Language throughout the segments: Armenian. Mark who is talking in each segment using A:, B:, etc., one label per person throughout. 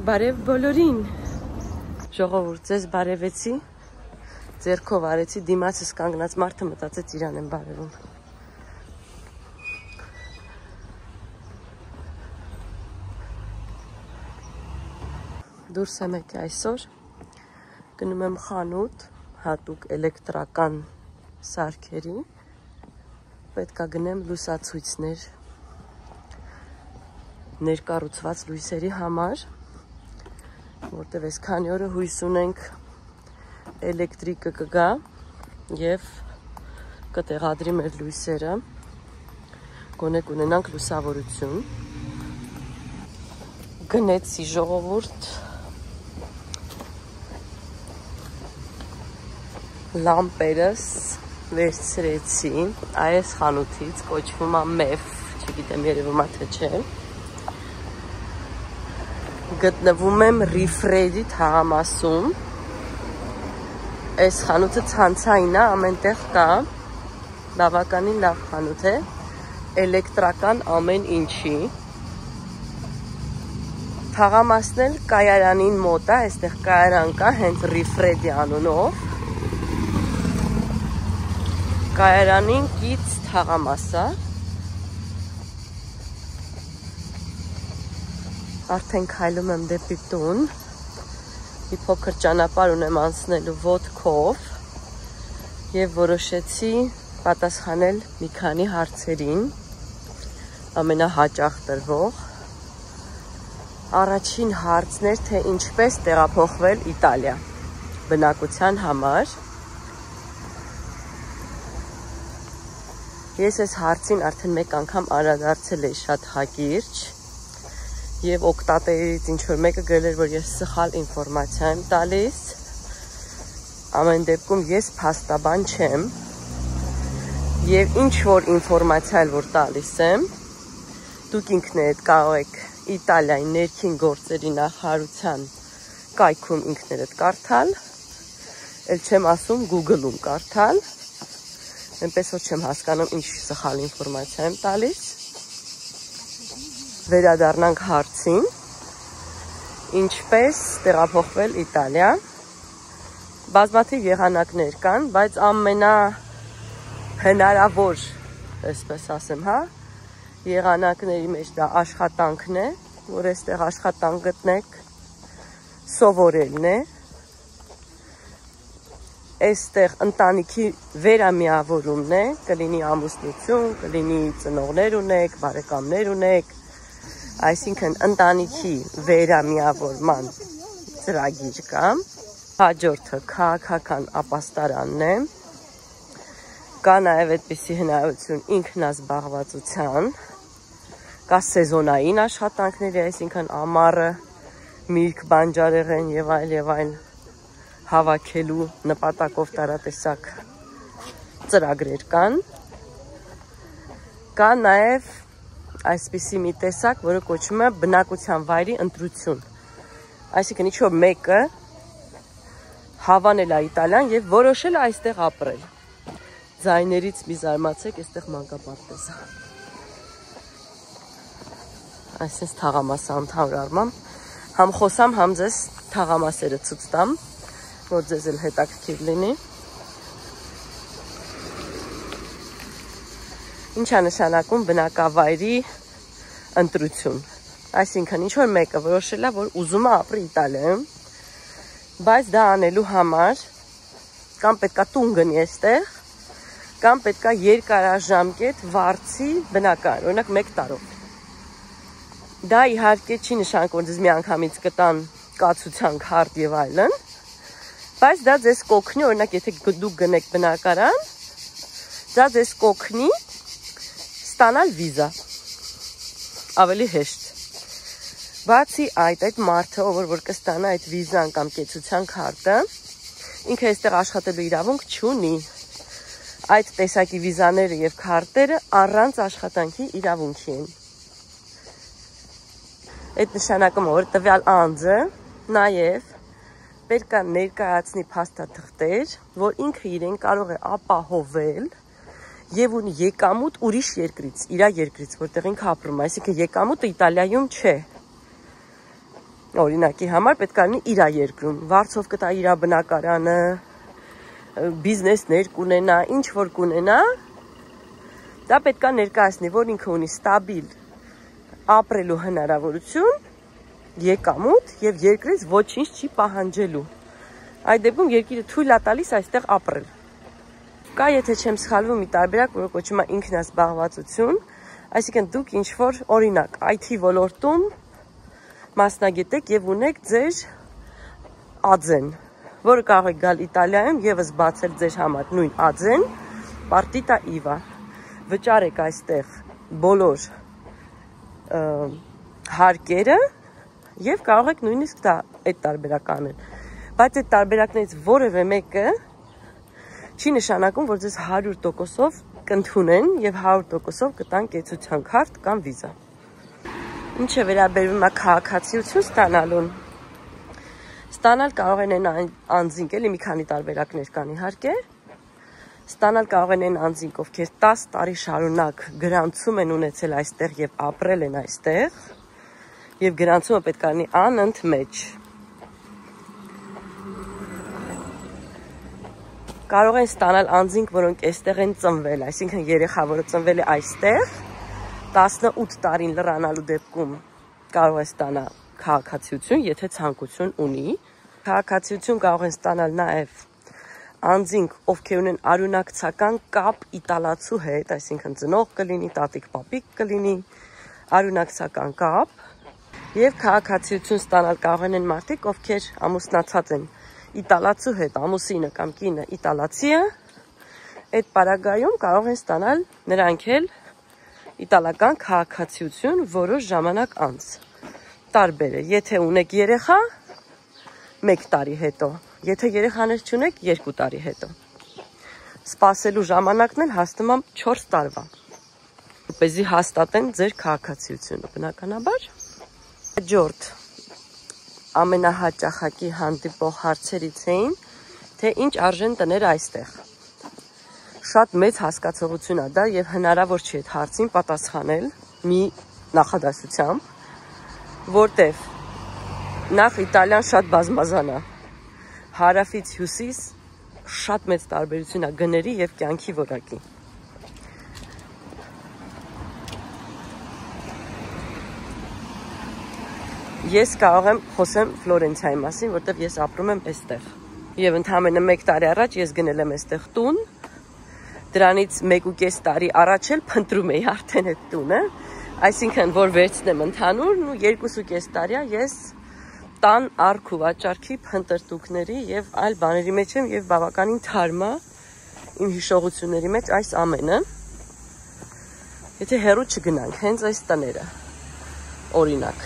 A: Բարև բոլորին։ Ժողովուրդ, ձեզ բարևեցի, ձեռքով արեցի, դիմացս կանգնած մարդը մտածեց իրան եմ բարևում։ Դուրս եմ եկի այսօր, գնում եմ խանութ, հատուկ էլեկտրական սարքերի, պետք է գնեմ լուսացույցներ, ներկառուցված լույսերի համար, որտև այս քանի օրը հույս ունենք էլեկտրիկը կգա և կտեղադրի մեր լույսերը, գոնե կունենանք լուսավորություն։ Գնեցի ժողովուրդ, լամպերս վերցրեցի այս խանութից, կոչվում է MEF, չգիտեմ երևում է թե չէ։ Գտնվում եմ Ռիֆրեդի թաղամասում, այս խանութը ցանցային է, ամենտեղ կա, բավականին լավ խանութ է, էլեկտրական ամեն ինչի, թաղամասն էլ կայարանին մոտ է, այստեղ կայարան կա, հենց Ռիֆրեդի անունով, կայարանին կից թաղամասը, արդեն քայլում եմ դեպի տուն, մի փոքր ճանապարհ ունեմ անցնելու ոտքով և որոշեցի պատասխանել մի քանի հարցերին, ամենահաճախ տրվող։ Առաջին հարցն էր, թե ինչպես տեղափոխվել Իտալիա բնակության համար։ Ես այս հարցին արդեն մեկ անգամ անդրադարձել էի շատ հակիրճ և օգտատերերից ինչ-որ մեկը գրել էր, որ ես սխալ ինֆորմացիա եմ տալիս, ամեն դեպքում ես փաստաբան չեմ, և ինչ-որ ինֆորմացիա էլ որ տալիս եմ, դուք ինքներդ կարող եք Իտալիայի ներքին գործերի նախարարության կայքում ինքներդ կարդալ, էլ չեմ ասում Google-ում կարդալ, այնպես որ չեմ հասկանում ինչ սխալ ինֆորմացիա եմ տալիս։ Վերադառնանք հարցին, ինչպես տեղափոխվել Իտալիա, բազմաթիվ եղանակներ կան, բայց ամենահնարավոր, այսպես ասեմ, եղանակների մեջ դա աշխատանքն է, որ այստեղ աշխատանք գտնեք, սովորելն է, այստեղ ընտանիքի վերամիավորումն է, կլինի ամուսնություն, կլինի ծնողներ ունեք, բարեկամներ ունեք, այսինքն ընտանիքի վերամիավորման ծրագիր կա, հաջորդը քաղաքական ապաստարանն է, կա նաև այդպիսի հնարավորություն ինքնազբաղվածության, կա սեզոնային աշխատանքների, այսինքն ամառը միրգ, բանջարեղեն և այլ հավաքելու նպատակով տարատեսակ ծրագրեր կան, կա նաև այսպիսի մի տեսակ, որը կոչվում է բնակության վայրի ընտրություն, այսինքն ինչ-որ մեկը հավանել է Իտալիան և որոշել է այստեղ ապրել, ձայներից մի զարմացեք, այստեղ մանկապարտեզ է, այսինքն թաղամասը ընդհանուր առմամբ, համ խոսամ, համ ձեզ թաղամասերը ցույց տամ, որ ձեզ էլ հետաքրքիր լինի։ Ինչ է նշանակում բնակավայրի ընտրություն, այսինքն ինչ-որ մեկը որոշել է, որ ուզում է ապրի Իտալիայում, բայց դա անելու համար կամ պետքա տուն գնի այստեղ, կամ պետքա երկարաժամկետ վարձի բնակարան, օրինակ 1 տարով։ Դա իհարկե չի նշանակում, որ ձեզ մի անգամից կտան կացության քարտ եւ այլն, բայց դա ձեզ կօգնի, օրինակ եթե դուք գնեք բնակարան, դա ձեզ կօգնի ստանալ վիզա, ավելի հեշտ։ Բացի այդ մարդը, որ կստանա այդ վիզան կամ կեցության քարտը, ինքը այստեղ աշխատելու իրավունք չունի։ Այդ տեսակի վիզաները եւ քարտերը առանց աշխատանքի իրավունքի են։ Այդ նշանակում որ տվյալ անձը նաեւ պետք է ներկայացնի փաստաթղթեր, որ ինքը իրեն կարող է ապահովել եւ ունի եկամուտ ուրիշ երկրից, իր երկրից, որտեղ ինքը ապրում է, այսինքն եկամուտը Իտալիայում չէ։ Օրինակի համար պետք է լինի իր երկրում, վարձով կտա իր բնակարանը, բիզնեսներ կունենա, ինչ որ կունենա, դա պետք է ներկայացնի, որ ինքը ունի ստաբիլ ապրելու հնարավորություն, եկամուտ եւ երկրից ոչինչ չի պահանջելու։ Այդ դեպքում երկիրը թույլ է տալիս այստեղ ապրել։ Կա, եթե չեմ սխալվում, մի տարբերակ, որը կոչվում է ինքնազբաղվածություն, այսինքն դուք ինչ որ օրինակ IT ոլորտում մասնագետ եք եւ ունեք ձեր ԱՁ-ն, որը կարող եք գալ Իտալիայում եւս բացել ձեր համար նույն ԱԶ-ն, Partita IVA, վճարեք այստեղ բոլոր հարկերը եւ կարող եք նույնիսկ դա այդ տարբերակը անել։ Բայց այդ տարբերակներից որևէ մեկը չի նշանակում, որ ձեզ 100%-ով կընդունեն եւ 100%-ով կտան կեցության քարտ կամ վիզա։ Ինչը վերաբերվում է քաղաքացիություն ստանալուն, ստանալ կարող են անձինք, էլի մի քանի տարբերակներ կան իհարկե, ստանալ կարող են անձինք, ովքեր 10 տարի շարունակ գրանցում են ունեցել այստեղ եւ ապրել են այստեղ, եւ գրանցումը պետք է լինի անընդմեջ։ Կարող են ստանալ անձինք, որոնք այստեղ են ծնվել, այսինքն երեխա, որը ծնվել է այստեղ, 18 տարին լրանալու դեպքում կարող է ստանալ քաղաքացիություն, եթե ցանկություն ունի։ Քաղաքացիություն կարող են ստանալ նաև անձինք, ովքեր ունեն արյունակցական կապ իտալացու հետ, այսինքն ծնող կլինի, տատիկ, պապիկ կլինի, արյունակցական կապ, եւ քաղաքացիություն ստանալ կարող են մարդիկ, ովքեր ամուսնացած են իտալացու հետ, ամուսինը կամ կինը իտալացի է, այդ պարագայում կարող են ստանալ նրանք էլ իտալական քաղաքացիություն որոշ ժամանակ անց։ Տարբեր է, եթե ունեք երեխա, 1 տարի հետո, եթե երեխաներ չունեք, 2 տարի հետո։ Սպասելու ժամանակն էլ հասնում է 4 տարվա, որպեսզի հաստատեն ձեր քաղաքացիությունը, բնականաբար։ Հաջորդ ամենահաճախակի հանդիպող հարցերից էին, թե ինչ արժեն տներ այստեղ։ Շատ մեծ հասկացողություն է դա եւ հնարավոր չի այդ հարցին պատասխանել մի նախադասությամբ, որտեվ նախ Իտալիան շատ բազմազան է, հարավից հյուսիս շատ մեծ տարբերություն է գների եւ կյանքի որակի։ Ես կարող եմ խոսեմ Ֆլորենցիայի մասին, որտեվ ես ապրում եմ այստեղ։ Եվ ընդամենը 1 տարի առաջ ես գնել եմ այստեղ տուն, դրանից 1.5 տարի առաջ էլ փնտրում էի արդեն այդ տունը, այսինքն որ վերցնեմ ընդհանուր ու 2.5 տարի ես տան արք ու վաճառքի փնտրտուքների եւ այլ բաների մեջ եմ եւ բավականին թարմ է իմ հիշողությունների մեջ այս ամենը։ Եթե հեռու չգնանք, հենց այս տները, օրինակ,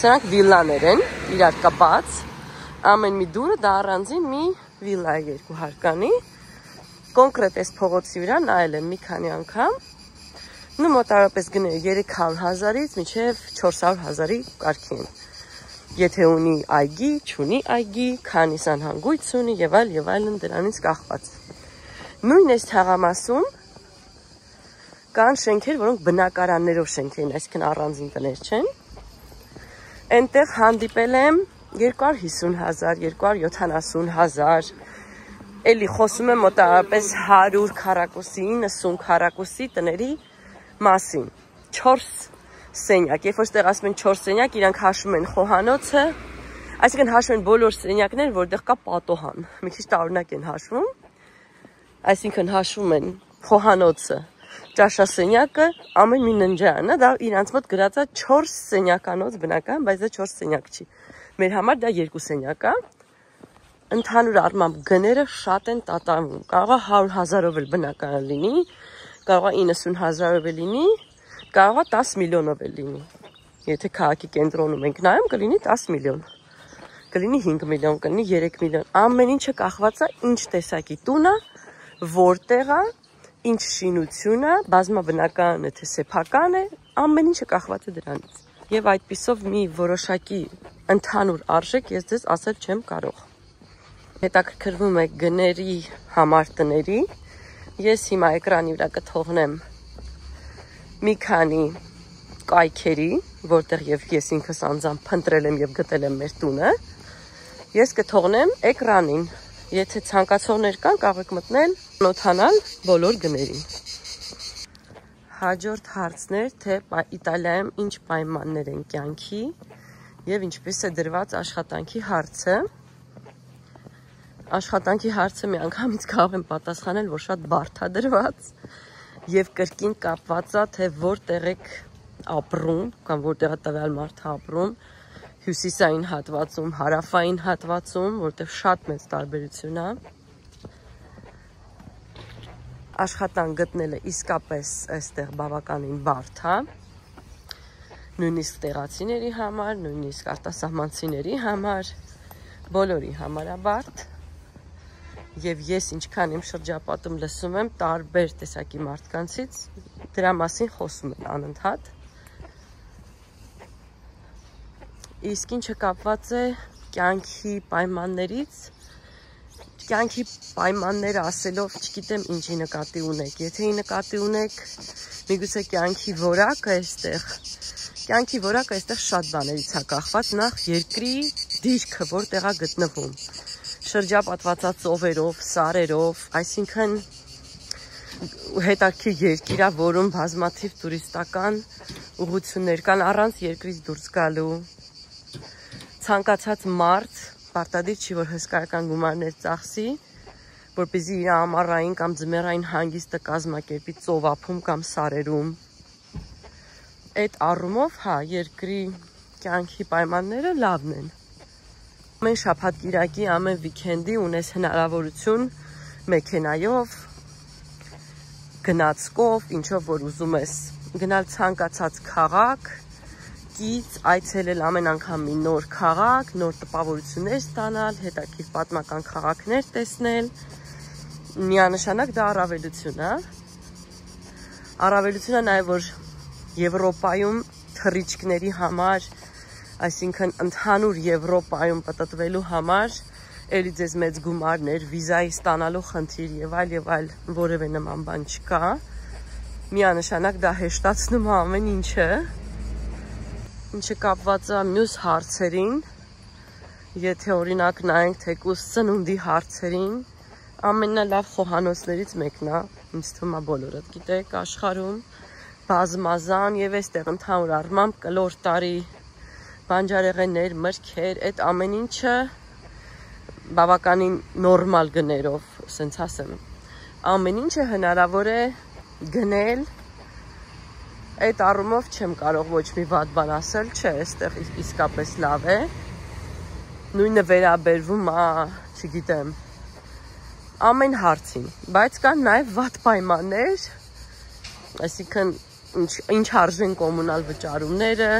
A: սրանք վիլլաներ են, իրար կապած, ամեն մի դուրը դա առանձին մի վիլլա է 2 հարկանի, կոնկրետ այս փողոցի վրա նայել եմ մի քանի անգամ, ու մոտավորապես գները 300,000-ից մինչև 400,000-ի կարգի են։ Եթե ունի այգի, չունի այգի, քանի սանհանգույց ունի եւ այլն դրանից կախված։ Նույն այս թաղամասում կան շենքեր, որոնք բնակարաններով շենքեր են, այսինքն առանձին տներ չեն։ Այնտեղ հանդիպել եմ 250,000, 270,000, էլի խոսում եմ մոտավորապես 100 քառակուսի, 90 քառակուսի տների մասին։ 4 սենյակ, երբ որ ստեղ ասում են 4 սենյակ, իրանք հաշվում են խոհանոցը, այսինքն հաշվում են բոլոր սենյակները, որտեղ կա պատոհան։ Մի քիչ տարօրինակ են հաշվում, այսինքն հաշվում են խոհանոցը, ճաշասենյակը, ամեն մի ննջարանը, դա իրանց մոտ գրած է 4 սենյականոց բնական, բայց դա 4 սենյակ չի։ Մեր համար դա 2 սենյակ է։ Ընդհանուր առմամբ գները շատ են տատանվում։ Կարող է 100,000-ով էլ բնակարան լինի, կարող է 90,000-ով էլ լինի, կարող է 10 միլիոնով էլ լինի։ Եթե քաղաքի կենտրոնում ենք նայում, կլինի 10 միլիոն, կլինի 5 միլիոն, կլինի 3 միլիոն։ Ամեն ինչը կախված է ինչ տեսակի տուն է, որտեղ է, ինչ շինություն է, բազմաբնակարանը թե սեփական է, ամեն ինչը կախված է դրանից։ Եվ այդպիսով մի որոշակի ընդհանուր արժեք ես ձեզ ասել չեմ կարող։ Հետաքրքրվում եք գների համար տների, ես հիմա էկրանի վրա կթողնեմ մի քանի կայքերի, որտեղ եւ ես ինքս անձամբ փնտրել եմ եւ գտել եմ մեր տունը, ես կթողնեմ էկրանին։ Եթե ցանկացողներ կան, կարող եք մտնել, նոթանալ բոլոր գներին։ Հաջորդ հարցն էր, թե Իտալիայում ինչ պայմաններ են կյանքի եւ ինչպես է դրված աշխատանքի հարցը։ Աշխատանքի հարցը միանգամից կարող եմ պատասխանել, որ շատ բարդ է դրված եւ կրկին կապված է, թե որտեղ եք ապրում կամ որտեղ է տվյալ մարդը ապրում, հյուսիսային հատվածում, հարավային հատվածում, որտեղ շատ մեծ տարբերություն է։ Աշխատանք գտնելը իսկապես այստեղ բավականին բարդ է, նույնիսկ տեղացիների համար, նույնիսկ արտասահմանցիների համար, բոլորի համար է բարդ։ Եվ ես ինչքան իմ շրջապատում լսում եմ տարբեր տեսակի մարդկանցից, դրա մասին խոսում են անընդհատ։ Իսկ ինչը կապված է կյանքի պայմաններից, կյանքի պայմանները ասելով չգիտեմ ինչի նկատի ունեք, եթե նկատի ունեք միգուցե կյանքի որակը այստեղ շատ բաներից է կախված, նախ երկրի դիրքը որտեղ է գտնվում, շրջապատված է ծովերով, սարերով, այսինքն հետաքրքիր երկիր է, որում բազմաթիվ տուրիստական ուղղություններ կան առանց երկրից դուրս գալու, ցանկացած մարդ պարտադիր չի, որ հսկայական գումարներ ծախսի, որպեսզի իր ամառային կամ ձմեռային հանգիստը կազմակերպի ծովափում կամ սարերում։ Այդ առումով, հա, երկրի կյանքի պայմանները լավն են։ Ամեն շաբաթ կիրակի, ամեն վիքենդի ունես հնարավորություն մեքենայով, գնացքով, ինչով որ ուզում ես գնալ ցանկացած քաղաք, կից այցելել ամեն անգամ մի նոր քաղաք, նոր տպավորություններ ստանալ, հետաքրքիր պատմական քաղաքներ տեսնել, միանշանակ դա առավելություն է։ Առավելություն է նաև, որ Եվրոպայում թռիչքների համար, այսինքն ընդհանուր Եվրոպայում պտտվելու համար, էլի ձեզ մեծ գումարներ, վիզայի ստանալու խնդիր եւ այլ որևէ նման բան չկա։ Միանշանակ դա հեշտացնում է ամեն ինչը։ Ինչը կապված է մյուս հարցերին, եթե օրինակ նայենք թեկուզ ծնունդի հարցերին, ամենալավ խոհանոցներից մեկն է, ինձ թվում է բոլորդ գիտեք աշխարհում, բազմազան եւ այստեղ ընդհանուր առմամբ կլոր տարի բանջարեղեններ, մրգեր, այդ ամեն ինչը բավականին նորմալ գներով, ասենց ասեմ, ամեն ինչը հնարավոր է գնել։ Այդ առումով չեմ կարող ոչ մի վատ բան ասել, չէ, այստեղ իսկապես լավ է։ Նույնը վերաբերվում է, չգիտեմ, ամեն հարցին, բայց կան նաև վատ պայմաններ, այսինքն ինչ արժեն կոմունալ վճարումները,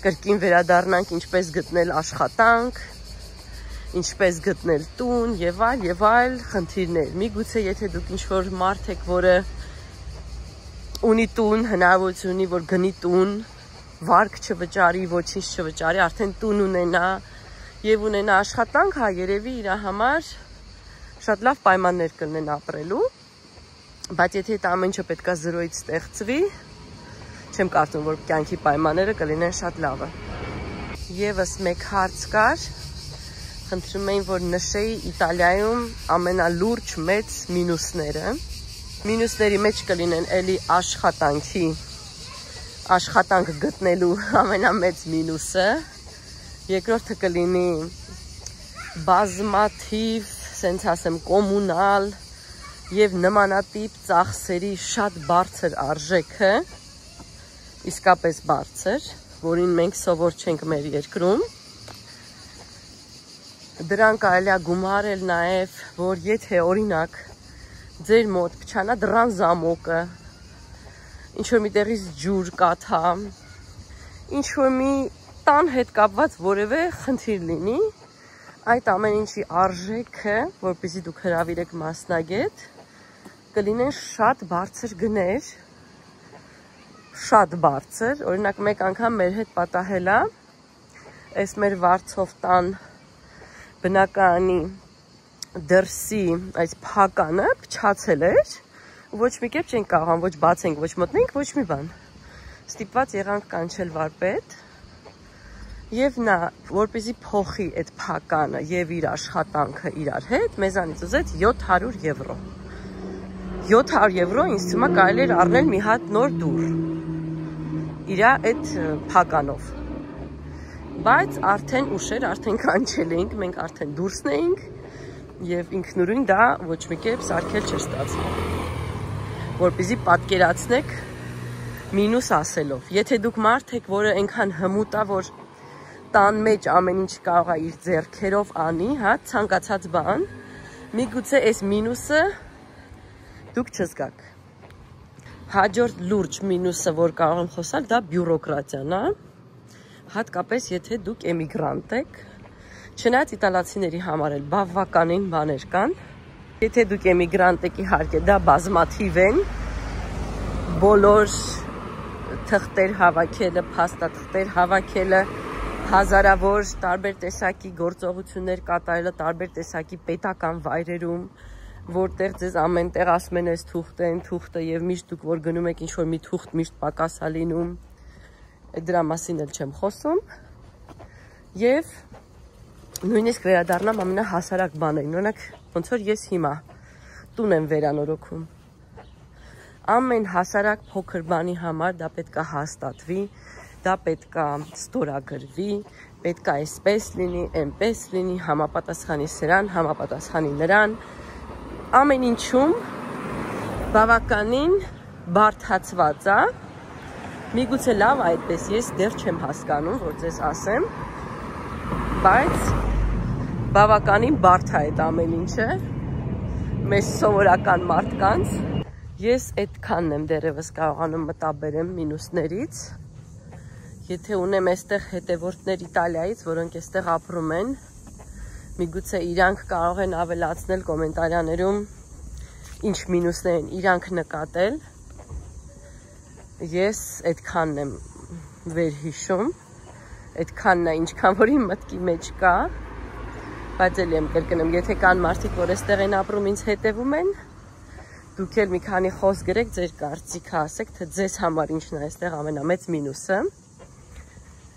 A: կրկին վերադառնանք ինչպես գտնել աշխատանք, ինչպես գտնել տուն եւ այլ խնդիրներ։ Միգուցե եթե դուք ինչ-որ մարդ եք, որը ունի տուն, հնարավորություն ունի, որ գնի տուն, վարկ չվճարի, ոչինչ չվճարի, արդեն տուն ունենա եւ ունենա աշխատանք, հա, երևի իր համար շատ լավ պայմաններ կլինեն ապրելու, բայց եթե այդ ամեն ինչը պետքա զրոյից ստեղծվի, չեմ կարծում, որ կյանքի պայմանները կլինեն շատ լավը։ Եվս մեկ հարց կար, խնդրում էին, որ նշեի Իտալիայում ամենալուրջ մեծ մինուսները։ Մինուսների մեջ կլինեն էլի աշխատանք գտնելու ամենամեծ մինուսը, երկրորդը կլինի բազմաթիվ, սենց ասեմ, կոմունալ եւ նմանատիպ ծախսերի շատ բարձր արժեքը, իսկապես բարձր, որին մենք սովոր չենք մեր երկրում։ Դրան կարելի է գումարել նաեւ, որ եթե օրինակ ձեր մոտ փչանա դռան զամոկը, ինչ-որ մի տեղից ջուր կաթա, ինչ-որ մի տան հետ կապված որևէ խնդիր լինի, այդ ամեն ինչի արժեքը, որպեսզի դուք հրավիրեք մասնագետ, կլինեն շատ բարձր գներ, շատ բարձր, օրինակ մեկ անգամ մեր հետ պատահել է, այս մեր Վարչով տան բնակարանի դրսի այս փականը փչացել էր, ոչ մի կերպ չենք կարող ոչ բացենք, ոչ մտնենք, ոչ մի բան։ Ստիպված եղանք կանչել վարպետ եւ նա որպեսզի փոխի այդ փականը եւ իր աշխատանքը իրար հետ մեզանից ուզեց 700 եվրո 700 եվրո ինձ թվում է կարելի էր առնել մի հատ նոր դուռ իր այդ փականով բայց արդեն ուշեր արդեն կանչել էինք մենք արդեն դուրսն էինք եւ ինքնուրույն դա ոչ մի կերպ սարքել չէր ստացվում որպեսզի պատկերացնեք մինուս ասելով եթե դուք մարդ եք որը այնքան հմուտ է որ տան մեջ ամեն ինչ կարող է իր ձեռքերով անի, հա, ցանկացած բան, միգուցե այս մինուսը դուք չզգաք։ Հաջորդ լուրջ մինուսը, որ կարող եմ խոսալ, դա բյուրոկրատիան է, հատկապես եթե դուք էմիգրանտ եք, չնայած իտալացիների համար էլ բավականին բաներ կան, եթե դուք էմիգրանտ եք իհարկե, դա բազմաթիվ են, բոլոր թղթեր հավաքելը, փաստաթղթեր հավաքելը, հազարավոր տարբեր տեսակի գործողություններ կատարելը տարբեր տեսակի պետական վայրերում, որտեղ ձեզ ամեն տեղ ասում են այս թուղթը եւ միշտ դուք որ գնում եք ինչ-որ մի թուղթ միշտ պակաս է լինում, դրա մասին էլ չեմ խոսում։ Եվ նույնիսկ վերադառնամ ամենահասարակ բաներին, օրինակ ոնց որ ես հիմա տուն եմ վերանորոգում։ Ամեն հասարակ փոքր բանի համար դա պետք է հաստատվի, դա պետք է ստորագրվի, պետք է այսպես լինի, այնպես լինի, համապատասխանի սրան, համապատասխանի նրան, ամեն ինչում բավականին բարդացված է, միգուցե լավ այդպես ես դեռ չեմ հասկանում, որ ձեզ ասեմ, բայց բավականին բարդ է այդ ամեն ինչը, մեզ սովորական մարդկանց, ես այդքանն եմ դեռևս կարողանում մտաբերեմ մինուսներից, եթե ունեմ այստեղ հետևորդներ Իտալիայից, որոնք այստեղ ապրում են, միգուցե իրանք կարող են ավելացնել կոմենտարիաներում ինչ մինուսներ են իրանք նկատել, ես այդքանն եմ վերհիշում, այդքանն է ինչքան որ իմ մտքի մեջ կա, բայց էլ եմ կրկնում, եթե կան մարդիկ, որ այստեղ են ապրում, ինձ հետևում են, դուք էլ մի քանի խոսք գրեք, ձեր կարծիքը ասեք, թե ձեզ համար ինչն է այստեղ ամենամեծ մինուսը։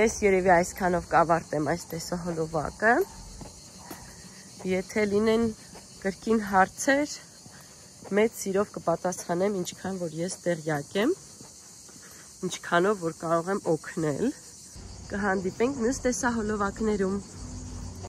A: Ես երևի այսքանով կավարտեմ այս տեսահոլովակը, եթե լինեն կրկին հարցեր, մեծ սիրով կպատասխանեմ, ինչքան որ ես տեղյակ եմ, ինչքանով որ կարող եմ օգնել, կհանդիպենք մյուս տեսահոլովակներում։